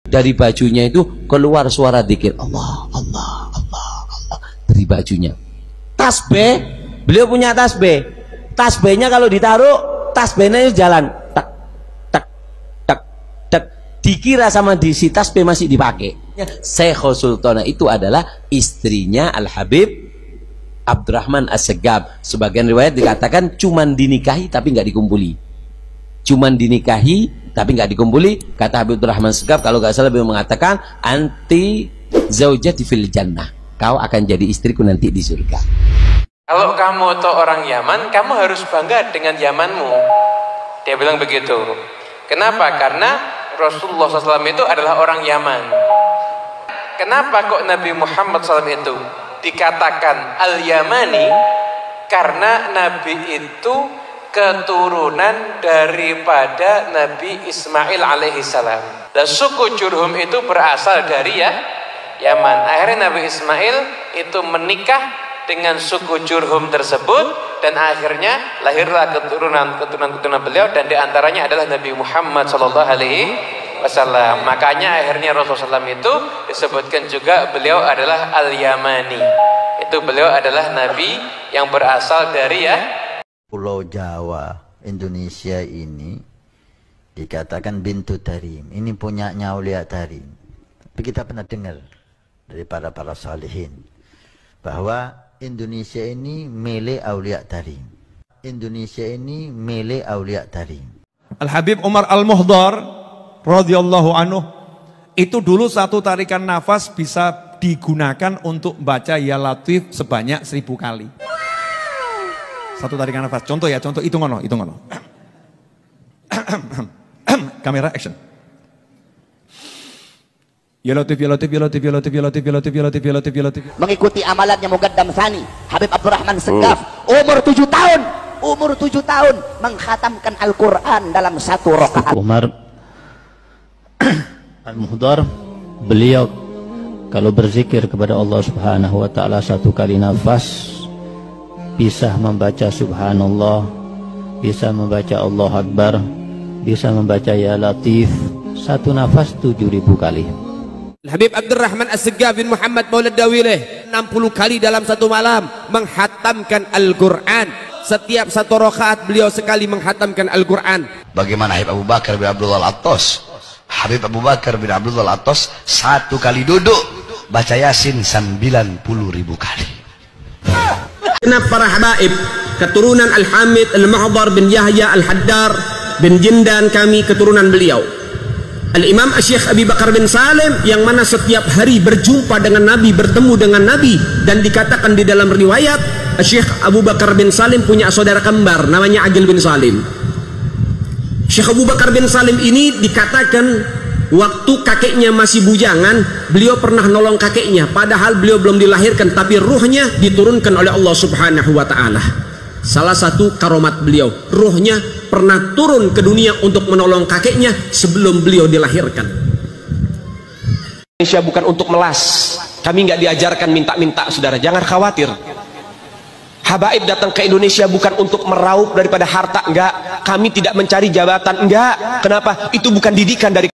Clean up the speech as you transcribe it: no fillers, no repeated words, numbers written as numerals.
Dari bajunya itu keluar suara dzikir Allah, Allah, Allah, Allah dari bajunya. Tasbih, beliau punya tasbih. Tasbihnya kalau ditaruh, tasbihnya jalan tak tak tak tak. Dikira sama di si tasbih masih dipakai. Syekhul Sultana itu adalah istrinya Al Habib Abdurrahman As-Segaf. Sebagian riwayat dikatakan cuman dinikahi tapi nggak dikumpuli. Cuman dinikahi tapi nggak dikumpuli. Kata Habib Abdurrahman As-Segaf, kalau nggak salah beliau mengatakan anti zaujati fil jannah, kau akan jadi istriku nanti di surga. Kalau kamu tuh orang Yaman, kamu harus bangga dengan Yamanmu. Dia bilang begitu. Kenapa? Karena Rasulullah SAW itu adalah orang Yaman. Kenapa kok Nabi Muhammad SAW itu dikatakan Al-Yamani? Karena Nabi itu keturunan daripada Nabi Ismail alaihissalam. Dan suku Jurhum itu berasal dari Yaman. Akhirnya Nabi Ismail itu menikah dengan suku Jurhum tersebut, dan akhirnya lahirlah keturunan beliau, dan diantaranya adalah Nabi Muhammad SAW. Makanya akhirnya Rasulullah SAW itu disebutkan juga beliau adalah Al-Yamani. Itu beliau adalah Nabi yang berasal dari Pulau Jawa, Indonesia ini dikatakan Bintu Tarim. Ini punyanya Aulia Tarim. Tapi kita pernah dengar dari para salihin bahwa Indonesia ini milik Aulia Tarim. Indonesia ini milik Aulia Tarim. Al Habib Umar Al-Muhdar radhiyallahu anhu itu dulu satu tarikan nafas bisa digunakan untuk baca Ya Latif sebanyak 1000 kali. Satu tarikan nafas. Contoh ya, contoh itu ngono. Kamera action. Ya Latif, Ya Latif, Ya Latif, Ya Latif, Ya Latif, Ya Latif, Ya Latif, Ya Latif, Ya Latif. Mengikuti amalannya Muqaddam Tsani Habib Abdurrahman Segaf, umur 7 tahun mengkhatamkan Al-Quran dalam 1 rakaat. Umar Al-Muhdar, beliau kalau berzikir kepada Allah Subhanahu wa taala 1 kali nafas bisa membaca Subhanallah, bisa membaca Allah Akbar, bisa membaca Ya Latif, 1 nafas 7000 kali. Habib Abdurrahman As-Segaf bin Muhammad Maulad Dawileh 60 kali dalam 1 malam menghatamkan Al-Quran. Setiap 1 rakaat beliau sekali menghatamkan Al-Quran. Bagaimana Habib Abu Bakar bin Abdullah Al-Attas? Habib Abu Bakar bin Abdullah Al-Attas 1 kali duduk baca Yasin 90.000 kali. Kenapa para habaib keturunan Al-Hamid Al-Mahdar bin Yahya Al-Haddar bin Jindan, kami keturunan beliau. Al-Imam Syekh Abi Bakar bin Salim yang mana setiap hari berjumpa dengan Nabi, bertemu dengan Nabi, dan dikatakan di dalam riwayat Syekh Abu Bakar bin Salim punya saudara kembar namanya Agil bin Salim. Syekh Abu Bakar bin Salim ini dikatakan waktu kakeknya masih bujangan, beliau pernah nolong kakeknya padahal beliau belum dilahirkan, tapi ruhnya diturunkan oleh Allah Subhanahu wa taala. Salah satu karomat beliau, ruhnya pernah turun ke dunia untuk menolong kakeknya sebelum beliau dilahirkan. Indonesia bukan untuk melas. Kami nggak diajarkan minta-minta, saudara. Jangan khawatir. Habaib datang ke Indonesia bukan untuk meraup daripada harta, enggak. Kami tidak mencari jabatan, enggak. Kenapa? Itu bukan didikan dari